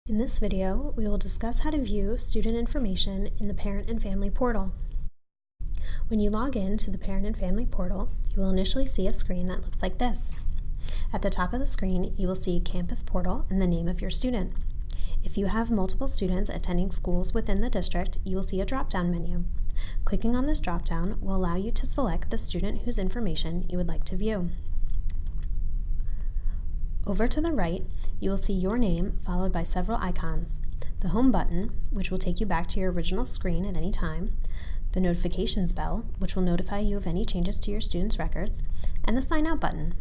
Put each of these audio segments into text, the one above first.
In this video, we will discuss how to view student information in the Parent and Family Portal. When you log in to the Parent and Family Portal, you will initially see a screen that looks like this. At the top of the screen, you will see Campus Portal and the name of your student. If you have multiple students attending schools within the district, you will see a drop-down menu. Clicking on this drop-down will allow you to select the student whose information you would like to view. Over to the right, you will see your name followed by several icons. The Home button, which will take you back to your original screen at any time, the Notifications bell, which will notify you of any changes to your students' records, and the Sign Out button.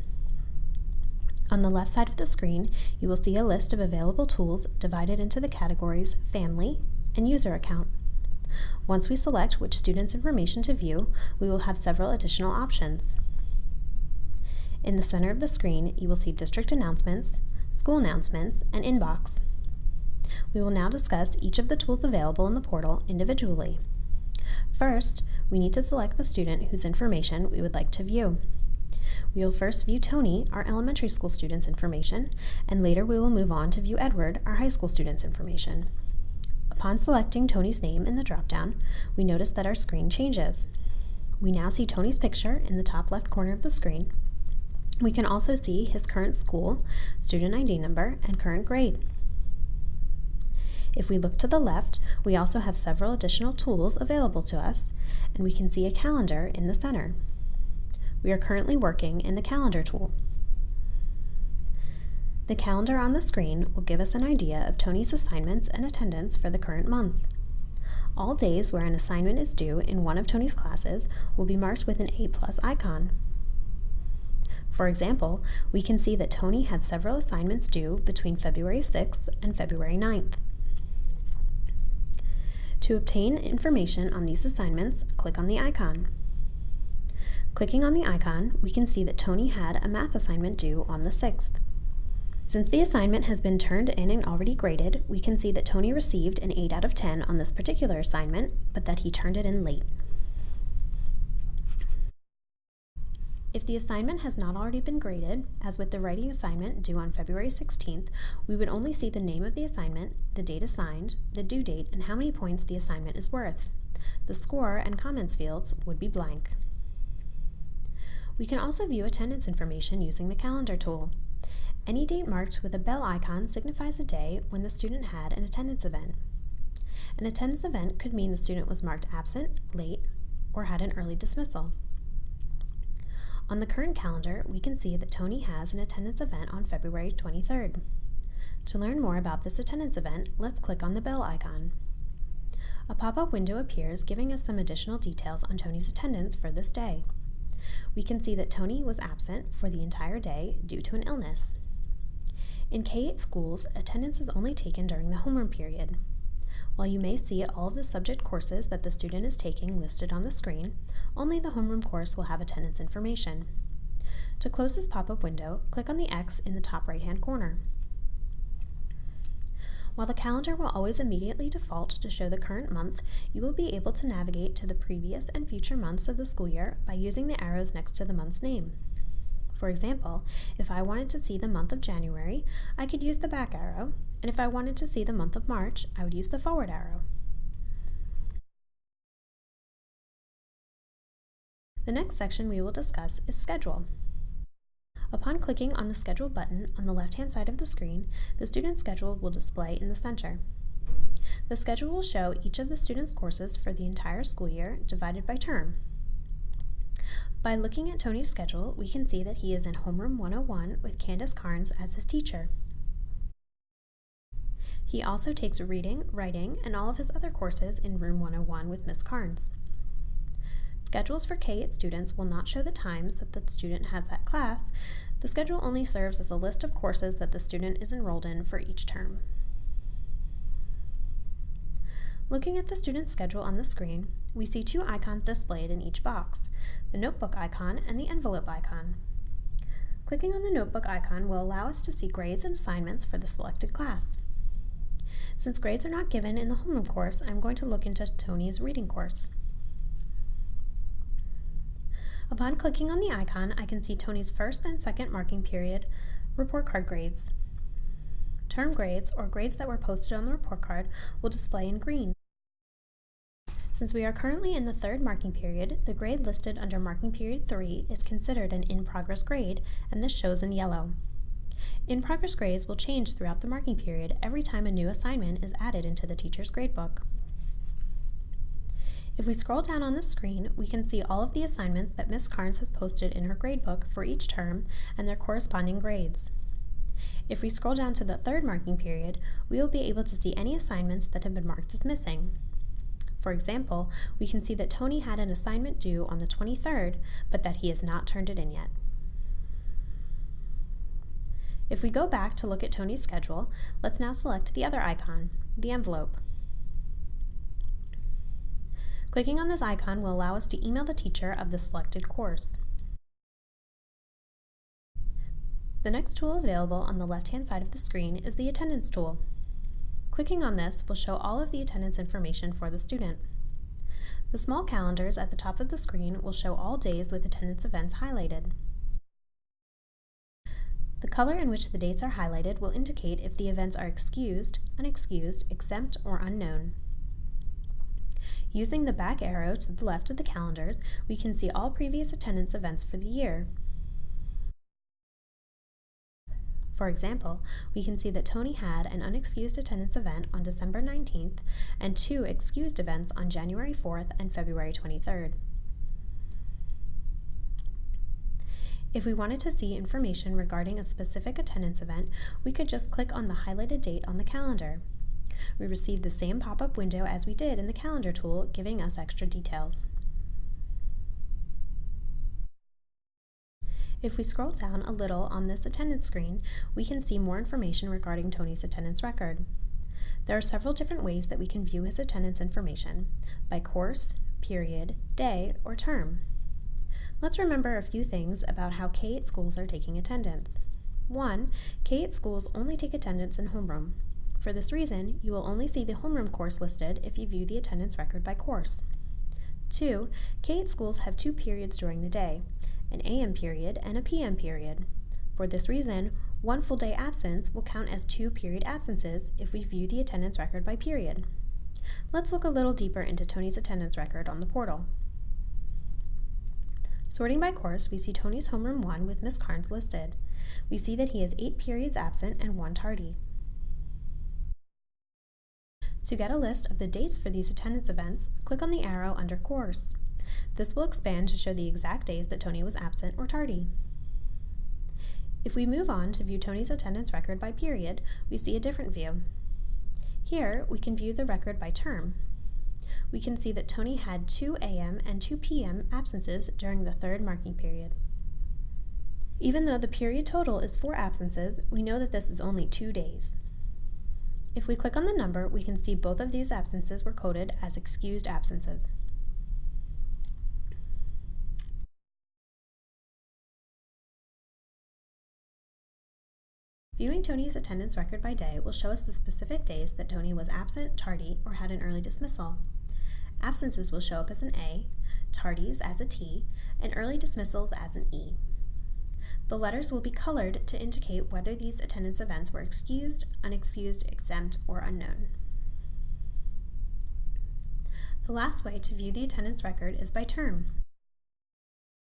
On the left side of the screen, you will see a list of available tools divided into the categories Family and User Account. Once we select which student's information to view, we will have several additional options. In the center of the screen, you will see District Announcements, School Announcements, and Inbox. We will now discuss each of the tools available in the portal individually. First, we need to select the student whose information we would like to view. We will first view Tony, our elementary school student's information, and later we will move on to view Edward, our high school student's information. Upon selecting Tony's name in the drop-down, we notice that our screen changes. We now see Tony's picture in the top left corner of the screen. We can also see his current school, student ID number, and current grade. If we look to the left, we also have several additional tools available to us, and we can see a calendar in the center. We are currently working in the Calendar tool. The calendar on the screen will give us an idea of Tony's assignments and attendance for the current month. All days where an assignment is due in one of Tony's classes will be marked with an A+ icon. For example, we can see that Tony had several assignments due between February 6th and February 9th. To obtain information on these assignments, click on the icon. Clicking on the icon, we can see that Tony had a math assignment due on the 6th. Since the assignment has been turned in and already graded, we can see that Tony received an 8 out of 10 on this particular assignment, but that he turned it in late. If the assignment has not already been graded, as with the writing assignment due on February 16th, we would only see the name of the assignment, the date assigned, the due date, and how many points the assignment is worth. The score and comments fields would be blank. We can also view attendance information using the Calendar tool. Any date marked with a bell icon signifies a day when the student had an attendance event. An attendance event could mean the student was marked absent, late, or had an early dismissal. On the current calendar, we can see that Tony has an attendance event on February 23rd. To learn more about this attendance event, let's click on the bell icon. A pop-up window appears giving us some additional details on Tony's attendance for this day. We can see that Tony was absent for the entire day due to an illness. In K-8 schools, attendance is only taken during the homeroom period. While you may see all of the subject courses that the student is taking listed on the screen, only the homeroom course will have attendance information. To close this pop-up window, click on the X in the top right-hand corner. While the calendar will always immediately default to show the current month, you will be able to navigate to the previous and future months of the school year by using the arrows next to the month's name. For example, if I wanted to see the month of January, I could use the back arrow, and if I wanted to see the month of March, I would use the forward arrow. The next section we will discuss is Schedule. Upon clicking on the Schedule button on the left-hand side of the screen, the student's schedule will display in the center. The schedule will show each of the student's courses for the entire school year divided by term. By looking at Tony's schedule, we can see that he is in Homeroom 101 with Candace Carnes as his teacher. He also takes reading, writing, and all of his other courses in Room 101 with Miss Carnes. Schedules for K-8 students will not show the times that the student has that class. The schedule only serves as a list of courses that the student is enrolled in for each term. Looking at the student's schedule on the screen, we see two icons displayed in each box, the notebook icon and the envelope icon. Clicking on the notebook icon will allow us to see grades and assignments for the selected class. Since grades are not given in the homeroom course, I'm going to look into Tony's reading course. Upon clicking on the icon, I can see Tony's first and second marking period report card grades. Term grades, or grades that were posted on the report card, will display in green. Since we are currently in the third marking period, the grade listed under marking period 3 is considered an in-progress grade, and this shows in yellow. In-progress grades will change throughout the marking period every time a new assignment is added into the teacher's gradebook. If we scroll down on the screen, we can see all of the assignments that Ms. Carnes has posted in her gradebook for each term and their corresponding grades. If we scroll down to the third marking period, we will be able to see any assignments that have been marked as missing. For example, we can see that Tony had an assignment due on the 23rd, but that he has not turned it in yet. If we go back to look at Tony's schedule, let's now select the other icon, the envelope. Clicking on this icon will allow us to email the teacher of the selected course. The next tool available on the left-hand side of the screen is the attendance tool. Clicking on this will show all of the attendance information for the student. The small calendars at the top of the screen will show all days with attendance events highlighted. The color in which the dates are highlighted will indicate if the events are excused, unexcused, exempt, or unknown. Using the back arrow to the left of the calendars, we can see all previous attendance events for the year. For example, we can see that Tony had an unexcused attendance event on December 19th and 2 excused events on January 4th and February 23rd. If we wanted to see information regarding a specific attendance event, we could just click on the highlighted date on the calendar. We receive the same pop-up window as we did in the calendar tool, giving us extra details. If we scroll down a little on this attendance screen, we can see more information regarding Tony's attendance record. There are several different ways that we can view his attendance information, by course, period, day, or term. Let's remember a few things about how K-8 schools are taking attendance. 1. K-8 schools only take attendance in homeroom. For this reason, you will only see the homeroom course listed if you view the attendance record by course. 2. K-8 schools have 2 periods during the day, an AM period and a PM period. For this reason, 1 full day absence will count as 2 period absences if we view the attendance record by period. Let's look a little deeper into Tony's attendance record on the portal. Sorting by course, we see Tony's homeroom 1 with Ms. Carnes listed. We see that he has 8 periods absent and 1 tardy. To get a list of the dates for these attendance events, click on the arrow under Course. This will expand to show the exact days that Tony was absent or tardy. If we move on to view Tony's attendance record by period, we see a different view. Here, we can view the record by term. We can see that Tony had 2 AM and 2 PM absences during the third marking period. Even though the period total is 4 absences, we know that this is only 2 days. If we click on the number, we can see both of these absences were coded as excused absences. Viewing Tony's attendance record by day will show us the specific days that Tony was absent, tardy, or had an early dismissal. Absences will show up as an A, tardies as a T, and early dismissals as an E. The letters will be colored to indicate whether these attendance events were excused, unexcused, exempt, or unknown. The last way to view the attendance record is by term.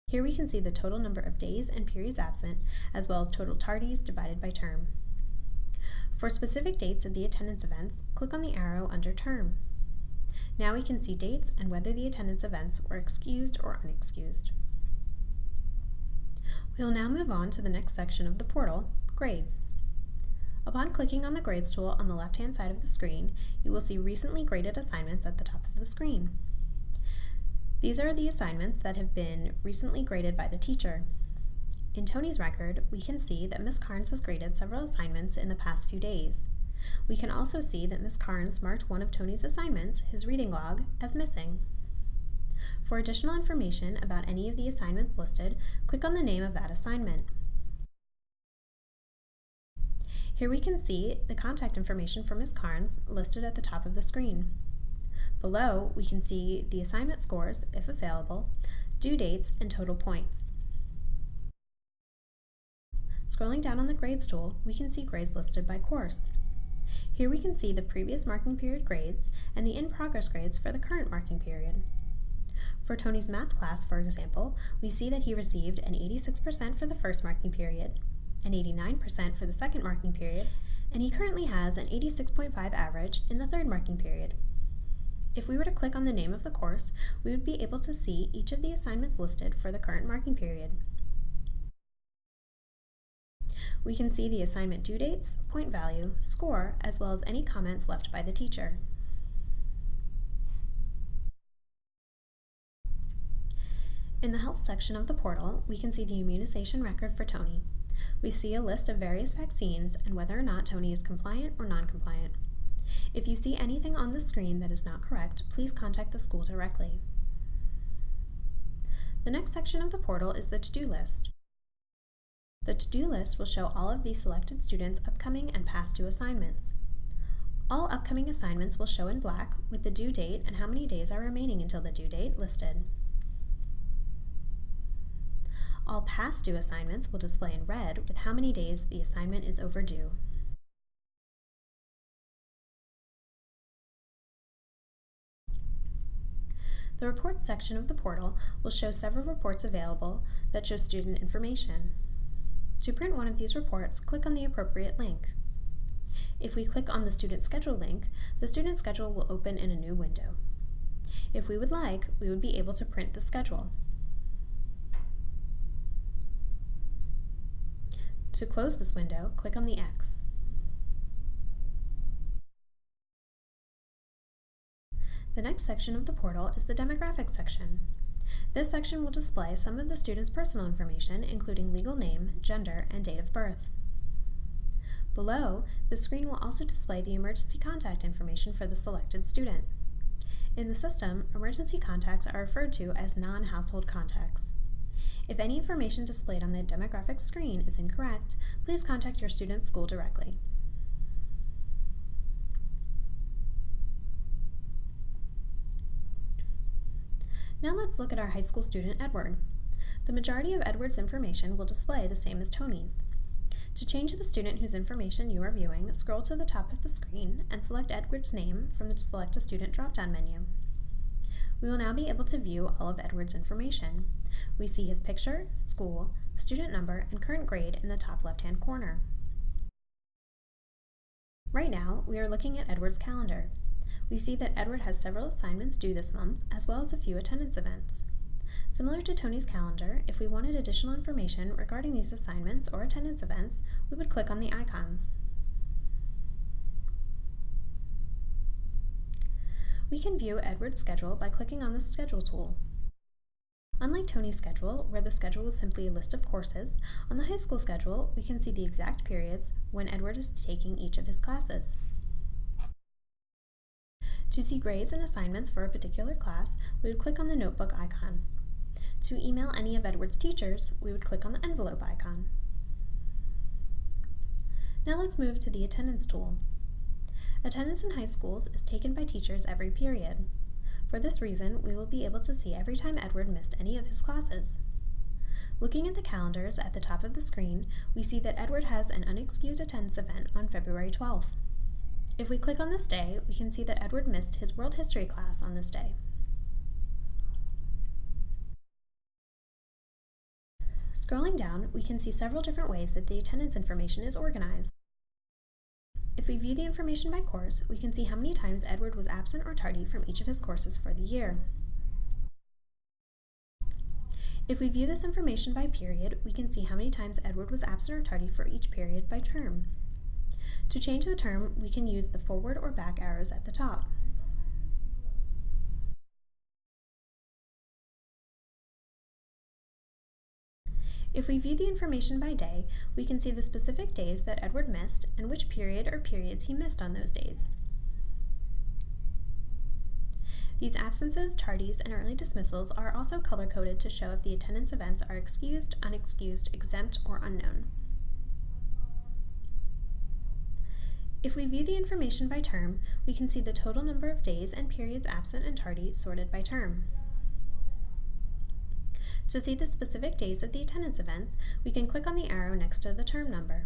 Here we can see the total number of days and periods absent, as well as total tardies divided by term. For specific dates of the attendance events, click on the arrow under Term. Now we can see dates and whether the attendance events were excused or unexcused. We will now move on to the next section of the portal, Grades. Upon clicking on the Grades tool on the left-hand side of the screen, you will see recently graded assignments at the top of the screen. These are the assignments that have been recently graded by the teacher. In Tony's record, we can see that Ms. Carnes has graded several assignments in the past few days. We can also see that Ms. Carnes marked one of Tony's assignments, his reading log, as missing. For additional information about any of the assignments listed, click on the name of that assignment. Here we can see the contact information for Ms. Carnes listed at the top of the screen. Below, we can see the assignment scores, if available, due dates, and total points. Scrolling down on the Grades tool, we can see grades listed by course. Here we can see the previous marking period grades and the in-progress grades for the current marking period. For Tony's math class, for example, we see that he received an 86% for the first marking period, an 89% for the second marking period, and he currently has an 86.5 average in the third marking period. If we were to click on the name of the course, we would be able to see each of the assignments listed for the current marking period. We can see the assignment due dates, point value, score, as well as any comments left by the teacher. In the health section of the portal, we can see the immunization record for Tony. We see a list of various vaccines and whether or not Tony is compliant or non-compliant. If you see anything on the screen that is not correct, please contact the school directly. The next section of the portal is the to-do list. The to-do list will show all of the selected students' upcoming and past due assignments. All upcoming assignments will show in black with the due date and how many days are remaining until the due date listed. All past due assignments will display in red with how many days the assignment is overdue. The reports section of the portal will show several reports available that show student information. To print one of these reports, click on the appropriate link. If we click on the student schedule link, the student schedule will open in a new window. If we would like, we would be able to print the schedule. To close this window, click on the X. The next section of the portal is the demographics section. This section will display some of the student's personal information, including legal name, gender, and date of birth. Below, the screen will also display the emergency contact information for the selected student. In the system, emergency contacts are referred to as non-household contacts. If any information displayed on the demographics screen is incorrect, please contact your student's school directly. Now let's look at our high school student, Edward. The majority of Edward's information will display the same as Tony's. To change the student whose information you are viewing, scroll to the top of the screen and select Edward's name from the Select a Student drop-down menu. We will now be able to view all of Edward's information. We see his picture, school, student number, and current grade in the top left-hand corner. Right now, we are looking at Edward's calendar. We see that Edward has several assignments due this month, as well as a few attendance events. Similar to Tony's calendar, if we wanted additional information regarding these assignments or attendance events, we would click on the icons. We can view Edward's schedule by clicking on the Schedule tool. Unlike Tony's schedule, where the schedule was simply a list of courses, on the high school schedule, we can see the exact periods when Edward is taking each of his classes. To see grades and assignments for a particular class, we would click on the notebook icon. To email any of Edward's teachers, we would click on the envelope icon. Now let's move to the attendance tool. Attendance in high schools is taken by teachers every period. For this reason, we will be able to see every time Edward missed any of his classes. Looking at the calendars at the top of the screen, we see that Edward has an unexcused attendance event on February 12th. If we click on this day, we can see that Edward missed his World History class on this day. Scrolling down, we can see several different ways that the attendance information is organized. If we view the information by course, we can see how many times Edward was absent or tardy from each of his courses for the year. If we view this information by period, we can see how many times Edward was absent or tardy for each period by term. To change the term, we can use the forward or back arrows at the top. If we view the information by day, we can see the specific days that Edward missed and which period or periods he missed on those days. These absences, tardies, and early dismissals are also color-coded to show if the attendance events are excused, unexcused, exempt, or unknown. If we view the information by term, we can see the total number of days and periods absent and tardy sorted by term. To see the specific days of the attendance events, we can click on the arrow next to the term number.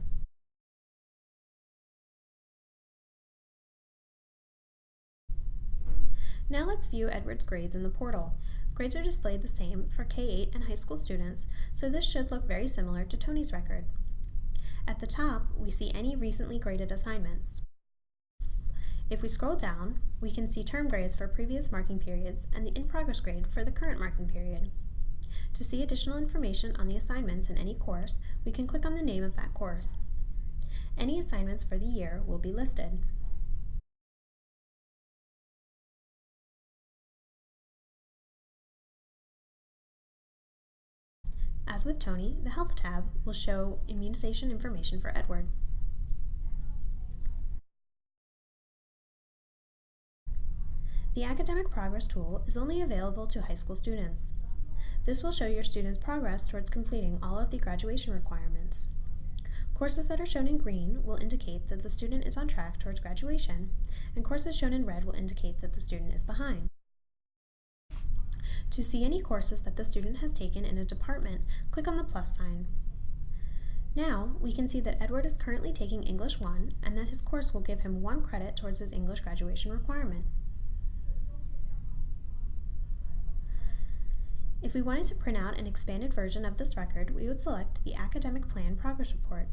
Now let's view Edward's grades in the portal. Grades are displayed the same for K-8 and high school students, so this should look very similar to Tony's record. At the top, we see any recently graded assignments. If we scroll down, we can see term grades for previous marking periods and the in-progress grade for the current marking period. To see additional information on the assignments in any course, we can click on the name of that course. Any assignments for the year will be listed. As with Tony, the Health tab will show immunization information for Edward. The Academic Progress tool is only available to high school students. This will show your students' progress towards completing all of the graduation requirements. Courses that are shown in green will indicate that the student is on track towards graduation, and courses shown in red will indicate that the student is behind. To see any courses that the student has taken in a department, click on the plus sign. Now, we can see that Edward is currently taking English 1 and that his course will give him 1 credit towards his English graduation requirement. If we wanted to print out an expanded version of this record, we would select the Academic Plan Progress Report.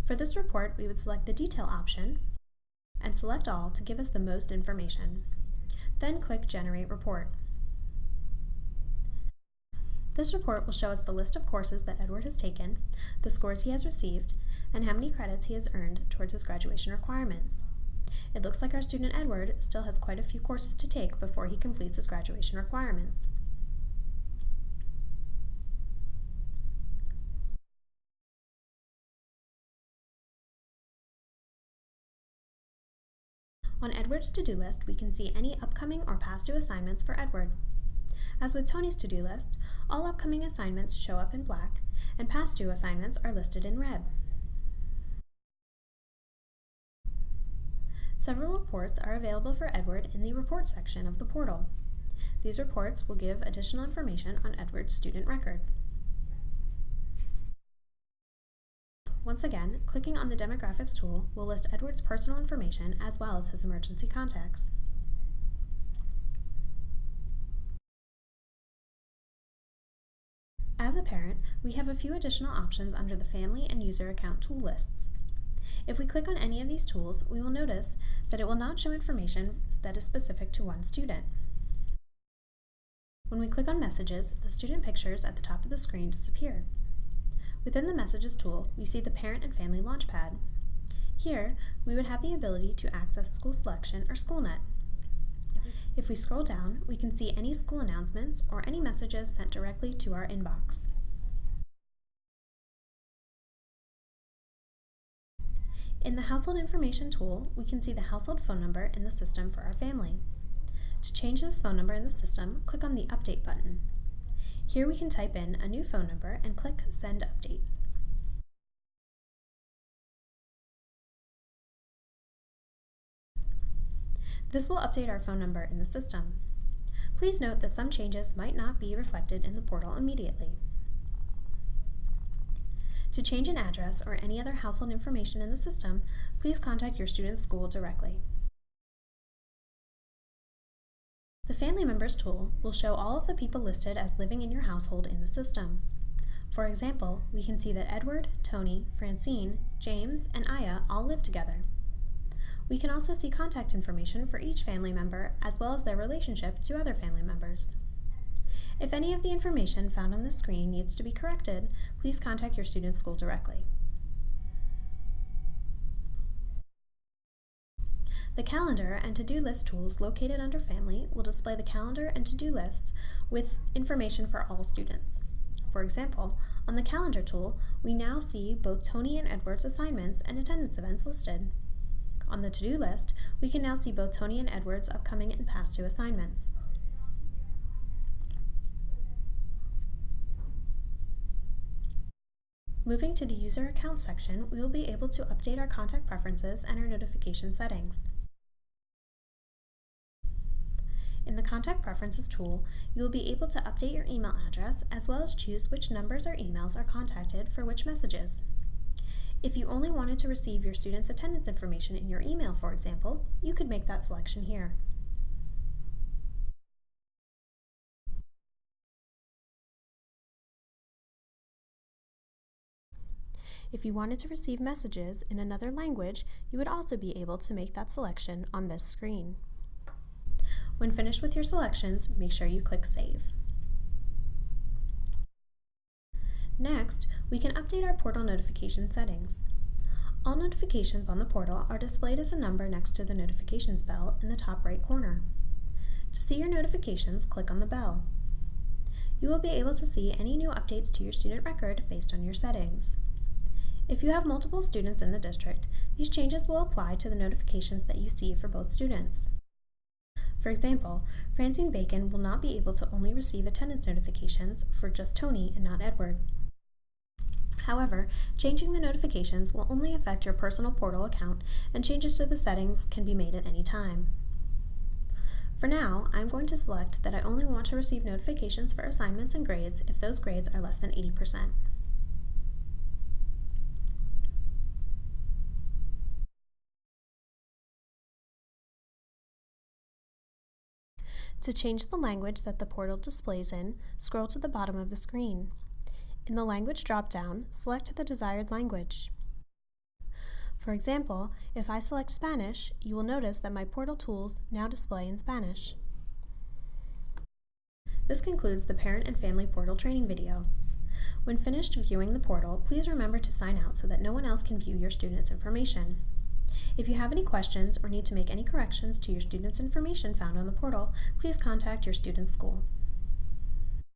For this report, we would select the Detail option and select All to give us the most information. Then click Generate Report. This report will show us the list of courses that Edward has taken, the scores he has received, and how many credits he has earned towards his graduation requirements. It looks like our student Edward still has quite a few courses to take before he completes his graduation requirements. On Edward's to-do list, we can see any upcoming or past due assignments for Edward. As with Tony's to-do list, all upcoming assignments show up in black, and past due assignments are listed in red. Several reports are available for Edward in the Reports section of the portal. These reports will give additional information on Edward's student record. Once again, clicking on the Demographics tool will list Edward's personal information as well as his emergency contacts. As a parent, we have a few additional options under the Family and User Account tool lists. If we click on any of these tools, we will notice that it will not show information that is specific to one student. When we click on Messages, the student pictures at the top of the screen disappear. Within the Messages tool, we see the Parent and Family Launchpad. Here, we would have the ability to access School Selection or SchoolNet. If we scroll down, we can see any school announcements or any messages sent directly to our inbox. In the Household Information tool, we can see the household phone number in the system for our family. To change this phone number in the system, click on the Update button. Here we can type in a new phone number and click Send Update. This will update our phone number in the system. Please note that some changes might not be reflected in the portal immediately. To change an address or any other household information in the system, please contact your student's school directly. The Family Members tool will show all of the people listed as living in your household in the system. For example, we can see that Edward, Tony, Francine, James, and Aya all live together. We can also see contact information for each family member as well as their relationship to other family members. If any of the information found on the screen needs to be corrected, please contact your student's school directly. The Calendar and To-Do List tools located under Family will display the calendar and to-do lists with information for all students. For example, on the Calendar tool, we now see both Tony and Edward's assignments and attendance events listed. On the To-Do List, we can now see both Tony and Edward's upcoming and past due assignments. Moving to the User Account section, we will be able to update our contact preferences and our notification settings. In the Contact Preferences tool, you will be able to update your email address as well as choose which numbers or emails are contacted for which messages. If you only wanted to receive your students' attendance information in your email, for example, you could make that selection here. If you wanted to receive messages in another language, you would also be able to make that selection on this screen. When finished with your selections, make sure you click Save. Next, we can update our portal notification settings. All notifications on the portal are displayed as a number next to the notifications bell in the top right corner. To see your notifications, click on the bell. You will be able to see any new updates to your student record based on your settings. If you have multiple students in the district, these changes will apply to the notifications that you see for both students. For example, Francine Bacon will not be able to only receive attendance notifications for just Tony and not Edward. However, changing the notifications will only affect your personal portal account, and changes to the settings can be made at any time. For now, I'm going to select that I only want to receive notifications for assignments and grades if those grades are less than 80%. To change the language that the portal displays in, scroll to the bottom of the screen. In the Language drop-down, select the desired language. For example, if I select Spanish, you will notice that my portal tools now display in Spanish. This concludes the Parent and Family Portal training video. When finished viewing the portal, please remember to sign out so that no one else can view your students' information. If you have any questions or need to make any corrections to your students' information found on the portal, please contact your student's school.